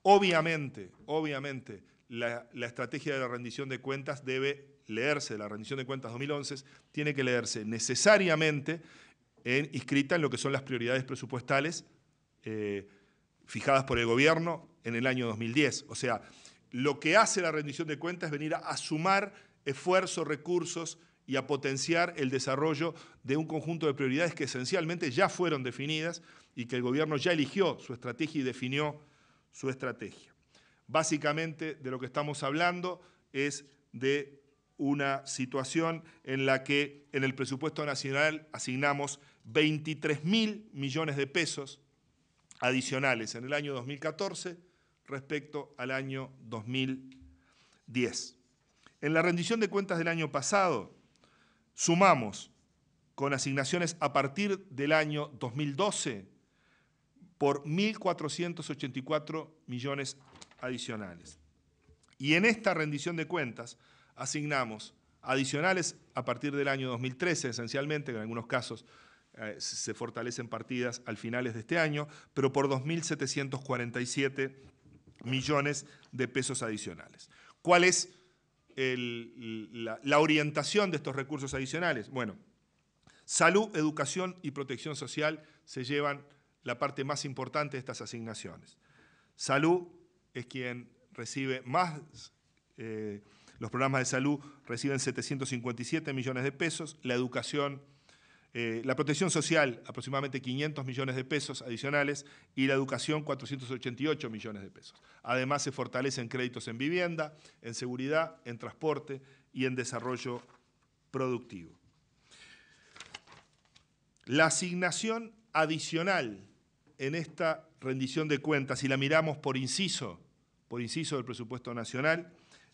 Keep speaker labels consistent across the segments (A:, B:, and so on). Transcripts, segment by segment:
A: Obviamente, la estrategia de la rendición de cuentas debe leerse, la rendición de cuentas 2011 tiene que leerse necesariamente inscrita en lo que son las prioridades presupuestales fijadas por el gobierno en el año 2010. O sea, lo que hace la rendición de cuentas es venir a sumar esfuerzos, recursos y a potenciar el desarrollo de un conjunto de prioridades que esencialmente ya fueron definidas y que el gobierno ya eligió su estrategia y definió su estrategia. Básicamente de lo que estamos hablando es de una situación en la que en el presupuesto nacional asignamos 23.000 millones de pesos adicionales en el año 2014 respecto al año 2010. En la rendición de cuentas del año pasado sumamos con asignaciones a partir del año 2012 por 1.484 millones adicionales. Y en esta rendición de cuentas asignamos adicionales a partir del año 2013, esencialmente, que en algunos casos se fortalecen partidas al finales de este año, pero por 2.747 millones de pesos adicionales. ¿Cuál es la orientación de estos recursos adicionales? Bueno, salud, educación y protección social se llevan la parte más importante de estas asignaciones. Salud es quien recibe más, los programas de salud reciben 757 millones de pesos, la educación, la protección social aproximadamente 500 millones de pesos adicionales y la educación 488 millones de pesos. Además se fortalecen créditos en vivienda, en seguridad, en transporte y en desarrollo productivo. La asignación adicional en esta rendición de cuentas, si la miramos por inciso del presupuesto nacional,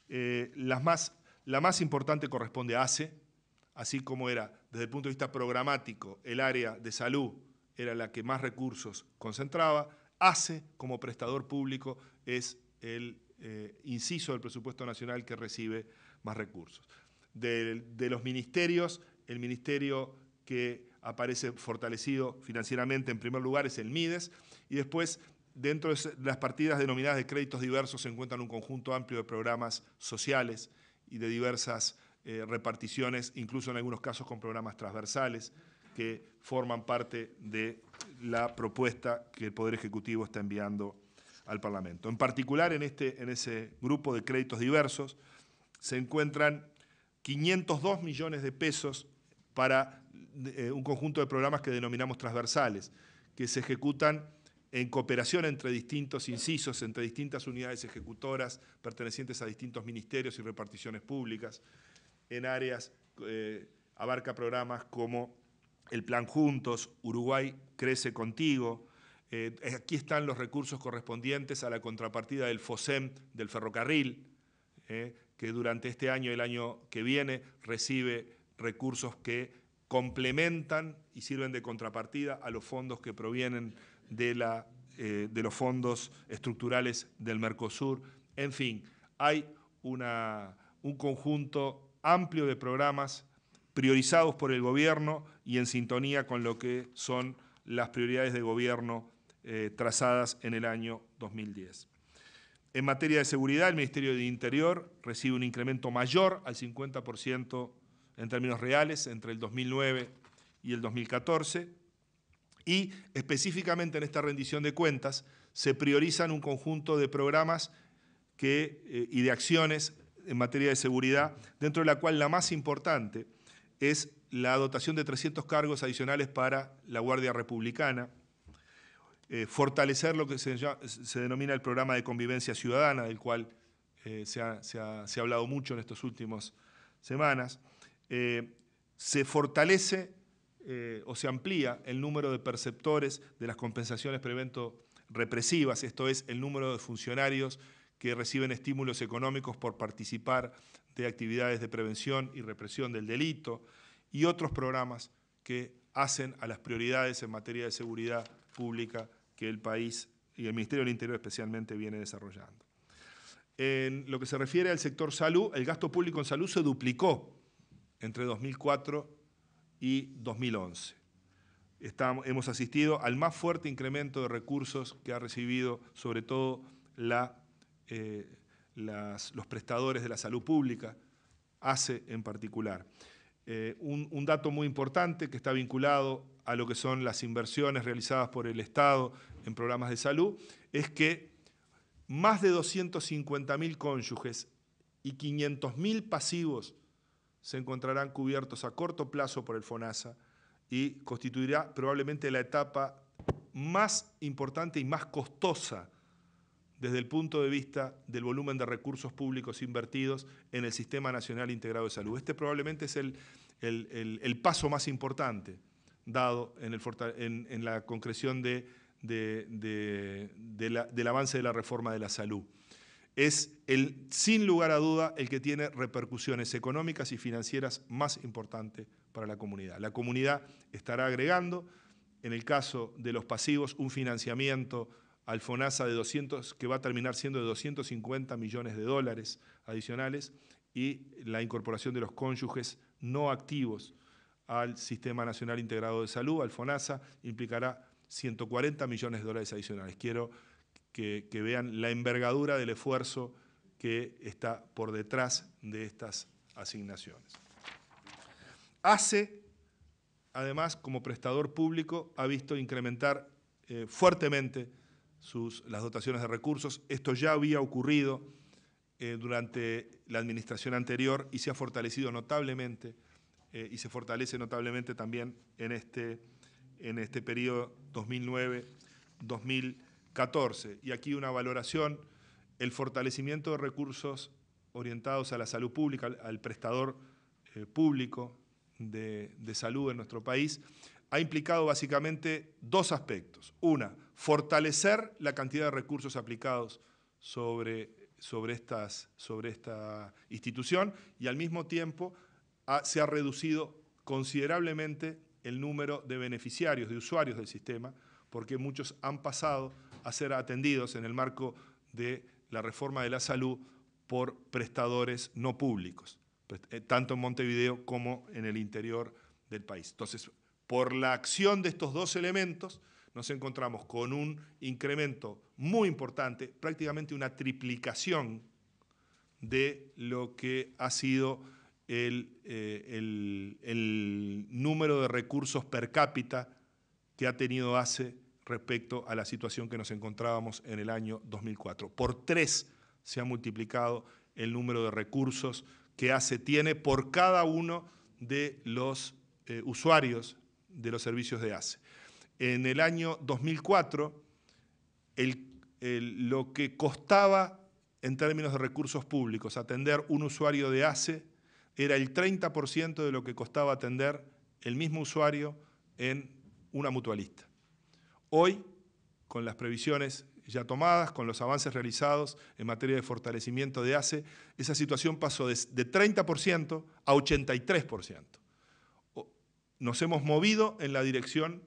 A: la más importante corresponde a ACE, así como era desde el punto de vista programático, el área de salud era la que más recursos concentraba. ACE, como prestador público, es el inciso del presupuesto nacional que recibe más recursos. De los ministerios, el ministerio que aparece fortalecido financieramente en primer lugar es el MIDES, y después dentro de las partidas denominadas de créditos diversos se encuentran un conjunto amplio de programas sociales y de diversas reparticiones, incluso en algunos casos con programas transversales que forman parte de la propuesta que el Poder Ejecutivo está enviando al Parlamento. En particular, en ese grupo de créditos diversos se encuentran 502 millones de pesos para un conjunto de programas que denominamos transversales, que se ejecutan en cooperación entre distintos incisos, entre distintas unidades ejecutoras pertenecientes a distintos ministerios y reparticiones públicas, en áreas, abarca programas como el Plan Juntos, Uruguay Crece Contigo. Aquí están los recursos correspondientes a la contrapartida del FOSEM del ferrocarril, que durante este año y el año que viene recibe recursos que complementan y sirven de contrapartida a los fondos que provienen de los fondos estructurales del Mercosur. En fin, hay un conjunto amplio de programas priorizados por el gobierno y en sintonía con lo que son las prioridades de gobierno trazadas en el año 2010. En materia de seguridad, el Ministerio del Interior recibe un incremento mayor al 50% en términos reales entre el 2009 y el 2014, y específicamente en esta rendición de cuentas se priorizan un conjunto de programas y de acciones en materia de seguridad, dentro de la cual la más importante es la dotación de 300 cargos adicionales para la Guardia Republicana, fortalecer lo que se denomina el programa de convivencia ciudadana, del cual se ha hablado mucho en estas últimas semanas. Se fortalece o se amplía el número de perceptores de las compensaciones por evento represivas, esto es, el número de funcionarios que reciben estímulos económicos por participar de actividades de prevención y represión del delito, y otros programas que hacen a las prioridades en materia de seguridad pública que el país y el Ministerio del Interior especialmente viene desarrollando. En lo que se refiere al sector salud, el gasto público en salud se duplicó entre 2004 y 2011. Hemos asistido al más fuerte incremento de recursos que ha recibido sobre todo los prestadores de la salud pública, ACE en particular. Un dato muy importante que está vinculado a lo que son las inversiones realizadas por el Estado en programas de salud es que más de 250.000 cónyuges y 500.000 pasivos se encontrarán cubiertos a corto plazo por el FONASA y constituirá probablemente la etapa más importante y más costosa desde el punto de vista del volumen de recursos públicos invertidos en el Sistema Nacional Integrado de Salud. Este probablemente es el paso más importante dado en la concreción del avance de la reforma de la salud. Es, sin lugar a duda, el que tiene repercusiones económicas y financieras más importantes para la comunidad. La comunidad estará agregando, en el caso de los pasivos, un financiamiento al FONASA que va a terminar siendo de 250 millones de dólares adicionales, y la incorporación de los cónyuges no activos al Sistema Nacional Integrado de Salud, al FONASA, implicará 140 millones de dólares adicionales. Quiero que vean la envergadura del esfuerzo que está por detrás de estas asignaciones. ACE, además, como prestador público, ha visto incrementar fuertemente las dotaciones de recursos. Esto ya había ocurrido durante la administración anterior y se ha fortalecido notablemente y se fortalece notablemente también en este periodo 2009-2014. Y aquí una valoración: el fortalecimiento de recursos orientados a la salud pública, al prestador público de salud en nuestro país, ha implicado básicamente dos aspectos. Una, fortalecer la cantidad de recursos aplicados sobre esta institución, y al mismo tiempo se ha reducido considerablemente el número de beneficiarios, de usuarios del sistema, porque muchos han pasado a ser atendidos en el marco de la reforma de la salud por prestadores no públicos, tanto en Montevideo como en el interior del país. Entonces, por la acción de estos dos elementos, nos encontramos con un incremento muy importante, prácticamente una triplicación de lo que ha sido el número de recursos per cápita que ha tenido ACE respecto a la situación que nos encontrábamos en el año 2004. Por 3 se ha multiplicado el número de recursos que ACE tiene por cada uno de los usuarios de los servicios de ACE. En el año 2004, lo que costaba en términos de recursos públicos atender un usuario de ACE era el 30% de lo que costaba atender el mismo usuario en una mutualista. Hoy, con las previsiones ya tomadas, con los avances realizados en materia de fortalecimiento de ACE, esa situación pasó de 30% a 83%. Nos hemos movido en la dirección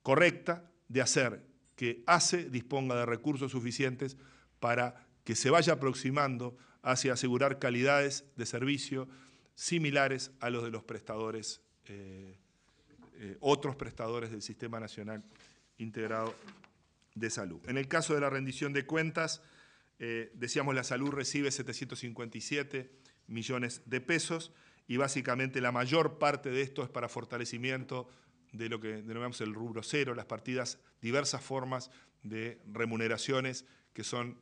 A: correcta de hacer que ACE disponga de recursos suficientes para que se vaya aproximando hacia asegurar calidades de servicio similares a los de los prestadores, otros prestadores del Sistema Nacional Integrado de Salud. En el caso de la rendición de cuentas, decíamos, la salud recibe 757 millones de pesos y básicamente la mayor parte de esto es para fortalecimiento de lo que denominamos el rubro cero, las partidas, diversas formas de remuneraciones que son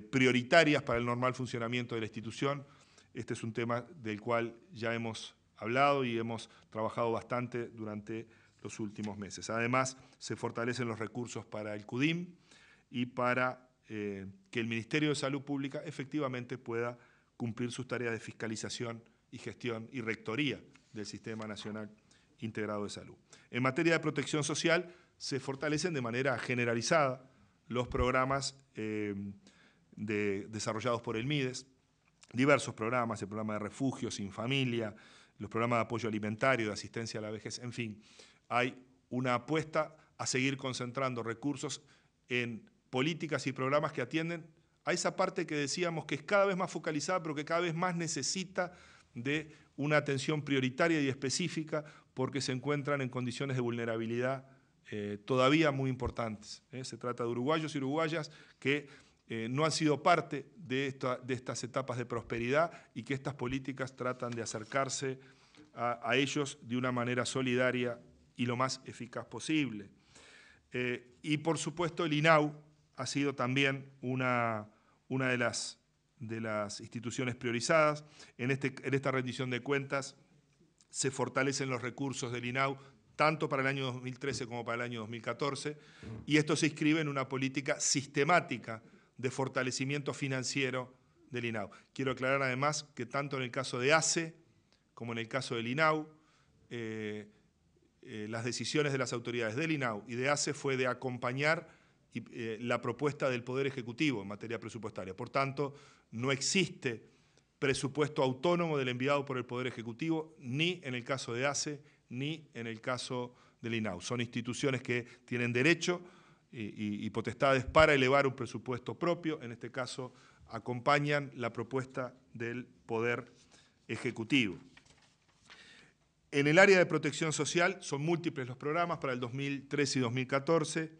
A: prioritarias para el normal funcionamiento de la institución. Este es un tema del cual ya hemos hablado y hemos trabajado bastante durante los últimos meses. Además, se fortalecen los recursos para el CUDIM y para que el Ministerio de Salud Pública efectivamente pueda cumplir sus tareas de fiscalización y gestión y rectoría del Sistema Nacional Integrado de Salud. En materia de protección social, se fortalecen de manera generalizada los programas desarrollados por el MIDES, diversos programas, el programa de refugio, Sin Familia, los programas de apoyo alimentario, de asistencia a la vejez, en fin. Hay una apuesta a seguir concentrando recursos en políticas y programas que atienden a esa parte que decíamos que es cada vez más focalizada, pero que cada vez más necesita de una atención prioritaria y específica porque se encuentran en condiciones de vulnerabilidad todavía muy importantes. Se trata de uruguayos y uruguayas que no han sido parte de estas etapas de prosperidad y que estas políticas tratan de acercarse a ellos de una manera solidaria y lo más eficaz posible. Y por supuesto el INAU ha sido también una de las instituciones priorizadas. En esta rendición de cuentas se fortalecen los recursos del INAU tanto para el año 2013 como para el año 2014, y esto se inscribe en una política sistemática de fortalecimiento financiero del INAU. Quiero aclarar además que tanto en el caso de ACE como en el caso del INAU, las decisiones de las autoridades del INAU y de ACE fue de acompañar la propuesta del Poder Ejecutivo en materia presupuestaria. Por tanto, no existe presupuesto autónomo del enviado por el Poder Ejecutivo, ni en el caso de ACE, ni en el caso del INAU. Son instituciones que tienen derecho y potestades para elevar un presupuesto propio. En este caso, acompañan la propuesta del Poder Ejecutivo. En el área de protección social son múltiples los programas para el 2013 y 2014.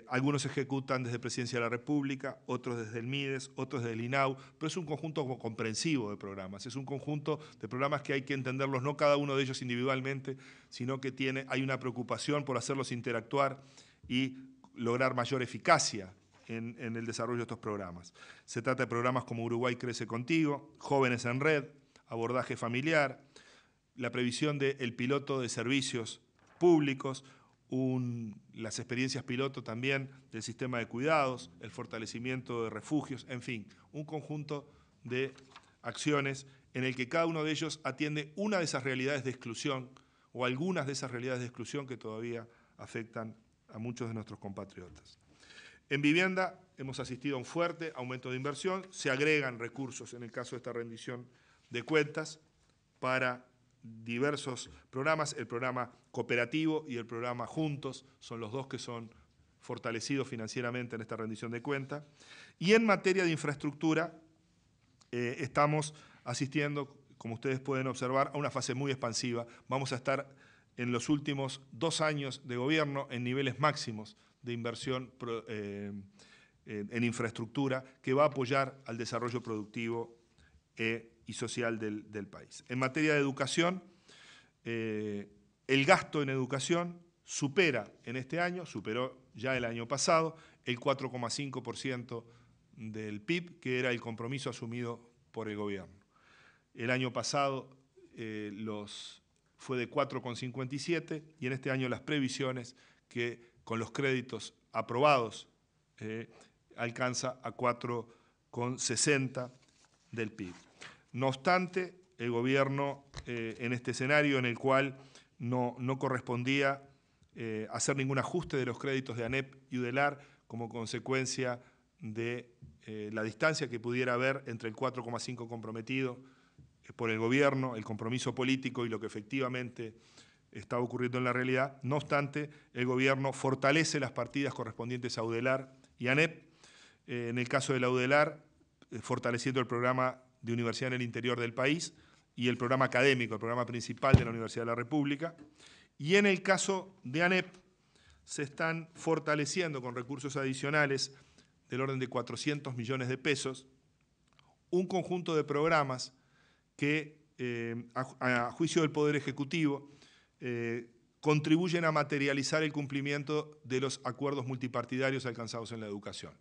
A: Algunos se ejecutan desde Presidencia de la República, otros desde el MIDES, otros desde el INAU, pero es un conjunto comprensivo de programas. Es un conjunto de programas que hay que entenderlos, no cada uno de ellos individualmente, sino que hay una preocupación por hacerlos interactuar y lograr mayor eficacia en el desarrollo de estos programas. Se trata de programas como Uruguay Crece Contigo, Jóvenes en Red, Abordaje Familiar, la previsión del piloto de servicios públicos, las experiencias piloto también del sistema de cuidados, el fortalecimiento de refugios, en fin, un conjunto de acciones en el que cada uno de ellos atiende una de esas realidades de exclusión o algunas de esas realidades de exclusión que todavía afectan a muchos de nuestros compatriotas. En vivienda hemos asistido a un fuerte aumento de inversión, se agregan recursos en el caso de esta rendición de cuentas para diversos programas, el programa cooperativo y el programa Juntos son los dos que son fortalecidos financieramente en esta rendición de cuentas. Y en materia de infraestructura estamos asistiendo, como ustedes pueden observar, a una fase muy expansiva. Vamos a estar en los últimos 2 años de gobierno en niveles máximos de inversión en infraestructura que va a apoyar al desarrollo productivo y social del país. En materia de educación, el gasto en educación supera en este año, superó ya el año pasado, el 4,5% del PIB, que era el compromiso asumido por el gobierno. El año pasado fue de 4,57 y en este año las previsiones que con los créditos aprobados alcanza a 4,60 del PIB. No obstante, el gobierno, en este escenario en el cual no correspondía hacer ningún ajuste de los créditos de ANEP y UDELAR como consecuencia de la distancia que pudiera haber entre el 4,5 comprometido por el gobierno, el compromiso político y lo que efectivamente estaba ocurriendo en la realidad. No obstante, el gobierno fortalece las partidas correspondientes a UDELAR y ANEP. En el caso de la UDELAR, fortaleciendo el programa de universidad en el interior del país y el programa académico, el programa principal de la Universidad de la República. Y en el caso de ANEP, se están fortaleciendo con recursos adicionales del orden de 400 millones de pesos, un conjunto de programas que, a juicio del Poder Ejecutivo, contribuyen a materializar el cumplimiento de los acuerdos multipartidarios alcanzados en la educación.